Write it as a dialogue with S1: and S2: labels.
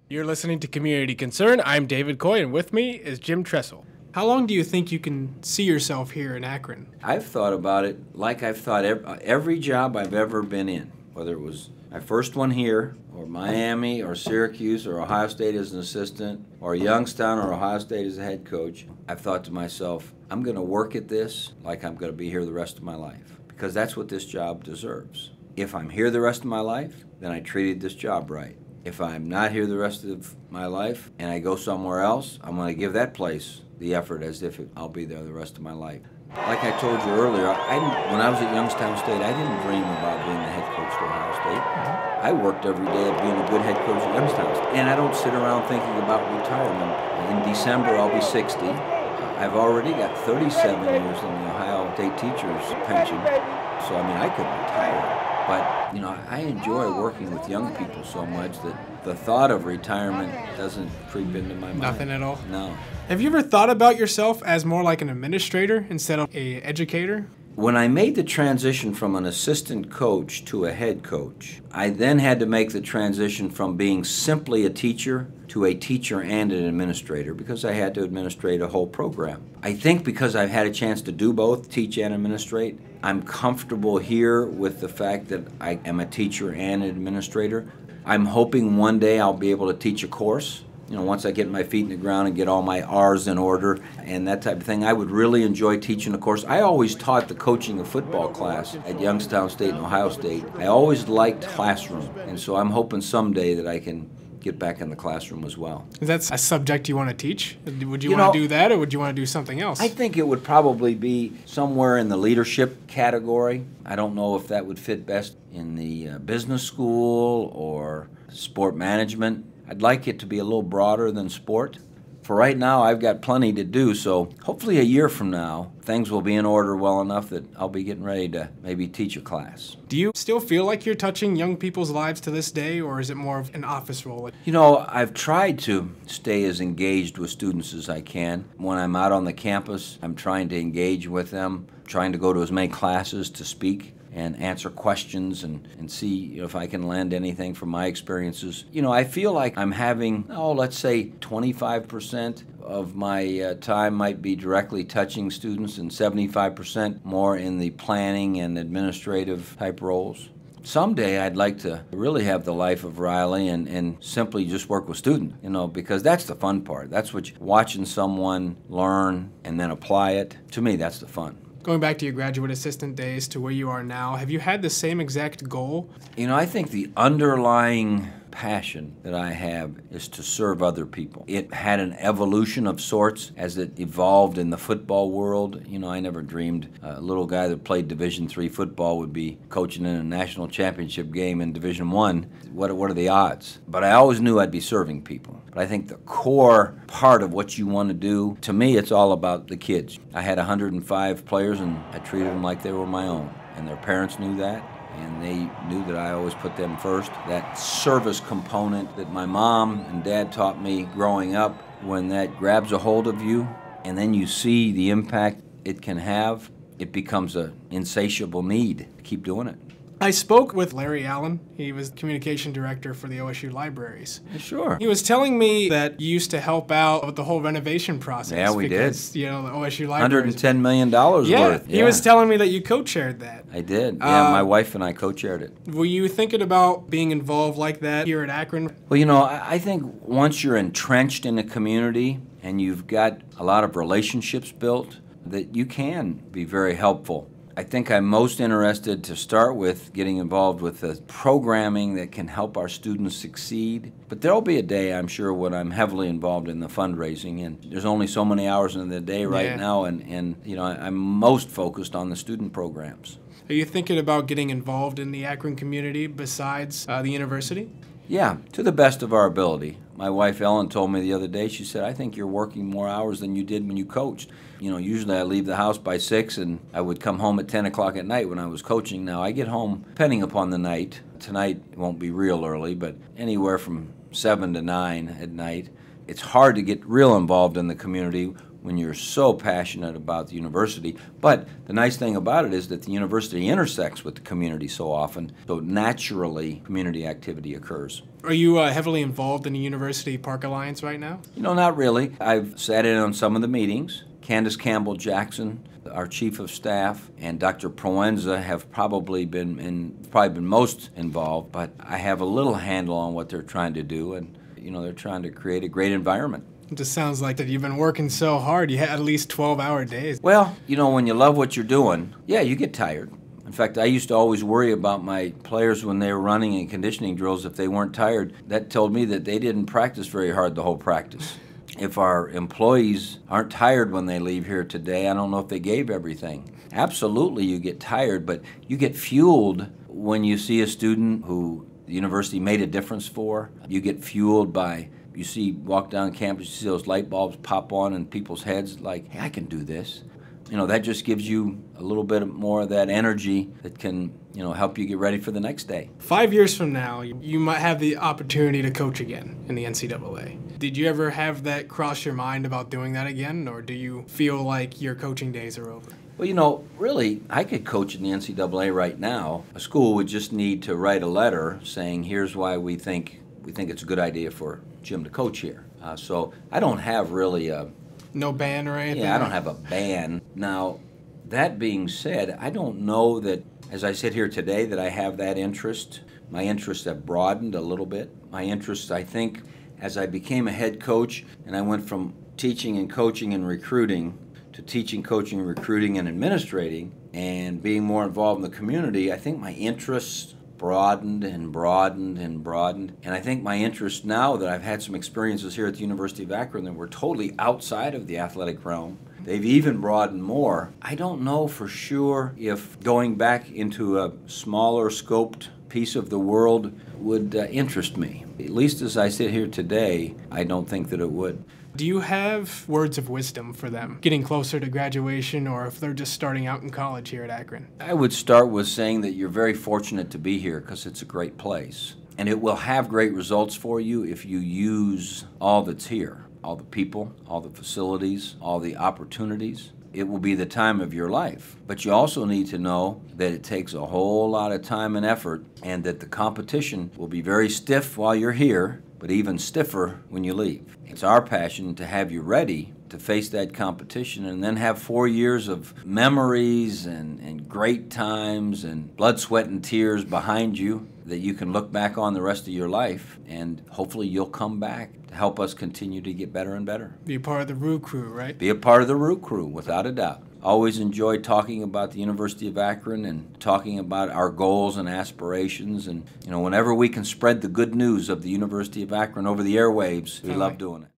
S1: You're listening to Community Concern. I'm David Coy, and with me is Jim Tressel. How long do you think you can see yourself here in Akron?
S2: I've thought about it like I've thought every job I've ever been in, whether it was my first one here, or Miami, or Syracuse, or Ohio State as an assistant, or Youngstown, or Ohio State as a head coach. I've thought to myself, I'm going to work at this like I'm going to be here the rest of my life, because that's what this job deserves. If I'm here the rest of my life, then I treated this job right. If I'm not here the rest of my life and I go somewhere else, I'm going to give that place the effort as if I'll be there the rest of my life. Like I told you earlier, when I was at Youngstown State, I didn't dream about being the head coach at Ohio State. I worked every day at being a good head coach at Youngstown State. And I don't sit around thinking about retirement. In December, I'll be 60. I've already got 37 years in the Ohio State teacher's pension. So, I could retire. But, I enjoy working with young people so much that the thought of retirement doesn't creep into my mind.
S1: Nothing at all?
S2: No.
S1: Have you ever thought about yourself as more like an administrator instead of an educator?
S2: When I made the transition from an assistant coach to a head coach, I then had to make the transition from being simply a teacher to a teacher and an administrator, because I had to administrate a whole program. I think because I've had a chance to do both, teach and administrate, I'm comfortable here with the fact that I am a teacher and an administrator. I'm hoping one day I'll be able to teach a course. Once I get my feet in the ground and get all my R's in order and that type of thing, I would really enjoy teaching a course. I always taught the coaching of football class at Youngstown State and Ohio State. I always liked classroom, and so I'm hoping someday that I can get back in the classroom as well.
S1: Is that a subject you want to teach? Would you want to do that, or would you want to do something else?
S2: I think it would probably be somewhere in the leadership category. I don't know if that would fit best in the business school or sport management. I'd like it to be a little broader than sport. For right now, I've got plenty to do, so hopefully a year from now, things will be in order well enough that I'll be getting ready to maybe teach a class.
S1: Do you still feel like you're touching young people's lives to this day, or is it more of an office role?
S2: I've tried to stay as engaged with students as I can. When I'm out on the campus, I'm trying to engage with them, trying to go to as many classes to speak and answer questions and see if I can lend anything from my experiences. I feel like I'm having, let's say 25% of my time might be directly touching students and 75% more in the planning and administrative type roles. Someday I'd like to really have the life of Riley and simply just work with students, because that's the fun part. That's watching someone learn and then apply it. To me, that's the fun.
S1: Going back to your graduate assistant days to where you are now, have you had the same exact goal?
S2: I think the underlying passion that I have is to serve other people. It had an evolution of sorts as it evolved in the football world. I never dreamed a little guy that played Division III football would be coaching in a national championship game in Division I. What are the odds? But I always knew I'd be serving people. But I think the core part of what you want to do, to me, it's all about the kids. I had 105 players, and I treated them like they were my own, and their parents knew that. And they knew that I always put them first. That service component that my mom and dad taught me growing up, when that grabs a hold of you and then you see the impact it can have, it becomes an insatiable need to keep doing it.
S1: I spoke with Larry Allen. He was communication director for the OSU libraries.
S2: Sure.
S1: He was telling me that you used to help out with the whole renovation process.
S2: Yeah, we did.
S1: The OSU libraries.
S2: $110 million worth.
S1: Yeah, he was telling me that you co-chaired that.
S2: I did. Yeah, my wife and I co-chaired it.
S1: Were you thinking about being involved like that here at Akron?
S2: Well, I think once you're entrenched in a community and you've got a lot of relationships built, that you can be very helpful. I think I'm most interested to start with getting involved with the programming that can help our students succeed. But there'll be a day, I'm sure, when I'm heavily involved in the fundraising, and there's only so many hours in the day right now, and I'm most focused on the student programs.
S1: Are you thinking about getting involved in the Akron community besides the university?
S2: Yeah, to the best of our ability. My wife Ellen told me the other day, she said, I think you're working more hours than you did when you coached. Usually I leave the house by 6 and I would come home at 10 o'clock at night when I was coaching. Now I get home, depending upon the night. Tonight won't be real early, but anywhere from 7 to 9 at night. It's hard to get real involved in the community when you're so passionate about the university. But the nice thing about it is that the university intersects with the community so often, so naturally community activity occurs.
S1: Are you heavily involved in the University Park Alliance right now?
S2: Not really. I've sat in on some of the meetings. Candace Campbell-Jackson, our chief of staff, and Dr. Proenza have probably been most involved, but I have a little handle on what they're trying to do, and they're trying to create a great environment.
S1: It just sounds like that you've been working so hard. You had at least 12-hour days.
S2: Well, when you love what you're doing, yeah, you get tired. In fact, I used to always worry about my players when they were running in conditioning drills if they weren't tired. That told me that they didn't practice very hard the whole practice. If our employees aren't tired when they leave here today, I don't know if they gave everything. Absolutely, you get tired, but you get fueled when you see a student who the university made a difference for. You get fueled by, walk down campus, you see those light bulbs pop on in people's heads like, hey, I can do this. That just gives you a little bit more of that energy that can, help you get ready for the next day.
S1: 5 years from now, you might have the opportunity to coach again in the NCAA. Did you ever have that cross your mind about doing that again, or do you feel like your coaching days are over?
S2: Well, really, I could coach in the NCAA right now. A school would just need to write a letter saying, here's why we think it's a good idea for Jim to coach here. So I don't have really a...
S1: No ban or anything?
S2: Yeah, I don't have a ban. Now, that being said, I don't know that, as I sit here today, that I have that interest. My interests have broadened a little bit. My interests, I think, as I became a head coach and I went from teaching and coaching and recruiting to teaching, coaching, recruiting, and administrating, and being more involved in the community, I think my interests broadened and broadened and broadened. And I think my interest now that I've had some experiences here at the University of Akron that were totally outside of the athletic realm, they've even broadened more. I don't know for sure if going back into a smaller scoped piece of the world would interest me. At least as I sit here today, I don't think that it would.
S1: Do you have words of wisdom for them getting closer to graduation, or if they're just starting out in college here at Akron?
S2: I would start with saying that you're very fortunate to be here because it's a great place. And it will have great results for you if you use all that's here, all the people, all the facilities, all the opportunities. It will be the time of your life. But you also need to know that it takes a whole lot of time and effort, and that the competition will be very stiff while you're here, but even stiffer when you leave. It's our passion to have you ready to face that competition and then have 4 years of memories and great times and blood, sweat, and tears behind you that you can look back on the rest of your life, and hopefully you'll come back to help us continue to get better and better.
S1: Be a part of the Root Crew, right?
S2: Be a part of the Root Crew, without a doubt. Always enjoyed talking about the University of Akron and talking about our goals and aspirations. And, whenever we can spread the good news of the University of Akron over the airwaves, we love doing it.